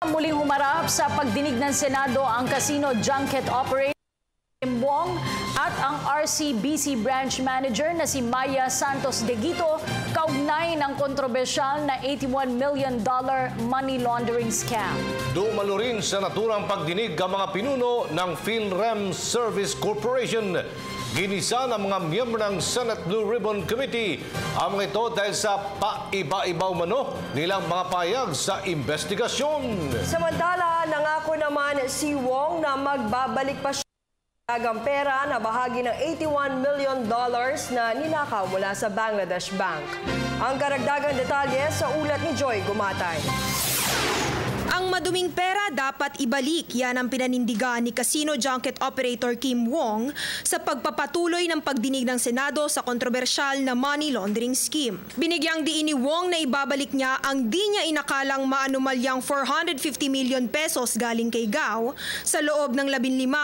Muling humarap sa pagdinig ng Senado ang casino junket operator Kim Wong at ang RCBC branch manager na si Maya Santos Deguito kaugnay ng kontrobersyal na $81 million money laundering scam. Dumalo rin sa naturang pagdinig ang mga pinuno ng PhilRem Service Corporation. Ginisa ng mga miyembro ng Senate Blue Ribbon Committee ang mga ito dahil sa paiba-ibaw mano nilang mga payag sa investigasyon. Samantala, nangako naman si Wong na magbabalik pa siya ng pera na bahagi ng $81 million na ninakaw mula sa Bangladesh Bank. Ang karagdagang detalye sa ulat ni Joy Gumatay. Ang maduming pera dapat ibalik, yan ang pinanindigan ni casino junket operator Kim Wong sa pagpapatuloy ng pagdinig ng Senado sa kontrobersyal na money laundering scheme. Binigyang diin ni Wong na ibabalik niya ang di niya inakalang maanumalyang 450 million pesos galing kay Gao sa loob ng 15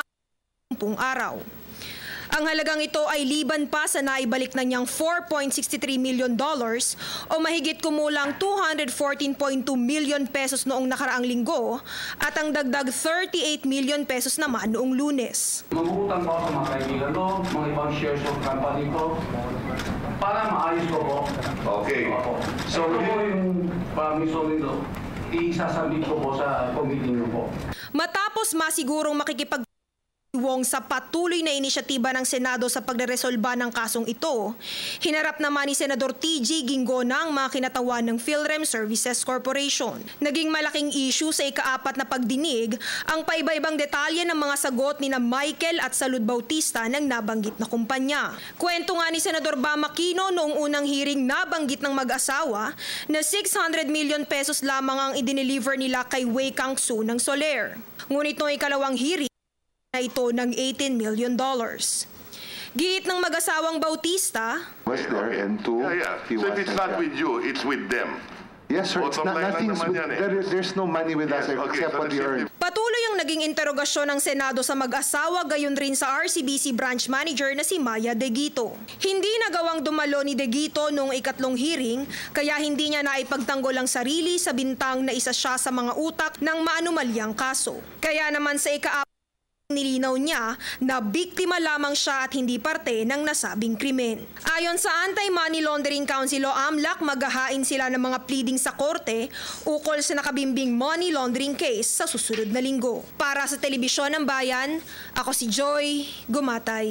araw. Ang halagang ito ay liban pa sa naibalik na niyang $4.63 million o mahigit kumulang 214.2 million pesos noong nakaraang linggo at ang dagdag 38 million pesos naman noong Lunes. Mangungutang ko sa mga kaibigan ko, mga ibang shares of company ko para maayos ko po. Okay. So ito po yung permission nito, isasabit ko po sa committee niyo po. Matapos masigurong makikipag Wong sa patuloy na inisyatiba ng Senado sa pagreresolba ng kasong ito, hinarap naman ni Senador TG Ginggona ang mga kinatawan ng PhilRem Services Corporation. Naging malaking issue sa ika-4 na pagdinig ang paiba-ibang detalye ng mga sagot ni Michael at Salud Bautista ng nabanggit na kumpanya. Kwento nga ni Senador Bam Aquino noong unang hearing nabanggit ng mag-asawa na 600 million pesos lamang ang idineliver nila kay Wei Kang-soo ng Soler. Ngunit noong ikalawang hearing, na ito ng $18 million. Giit ng mag-asawang Bautista, was there and two, he So was if it's not with you, it's with them. Yes, sir. It's not, there's no money with us except what we earn. patuloy ang naging interogasyon ng Senado sa mag-asawa, gayon rin sa RCBC branch manager na si Maya Deguito. Hindi nagawang dumalo ni Deguito noong ikatlong hearing, kaya hindi niya naipagtanggol ang sarili sa bintang na isa siya sa mga utak ng maanumalyang kaso. Kaya naman sa nilinaw niya na biktima lamang siya at hindi parte ng nasabing krimen. Ayon sa Anti-Money Laundering Council o AMLAC, maghahain sila ng mga pleading sa korte ukol sa nakabimbing money laundering case sa susunod na linggo. Para sa Telebisyon ng Bayan, ako si Joy Gumatay.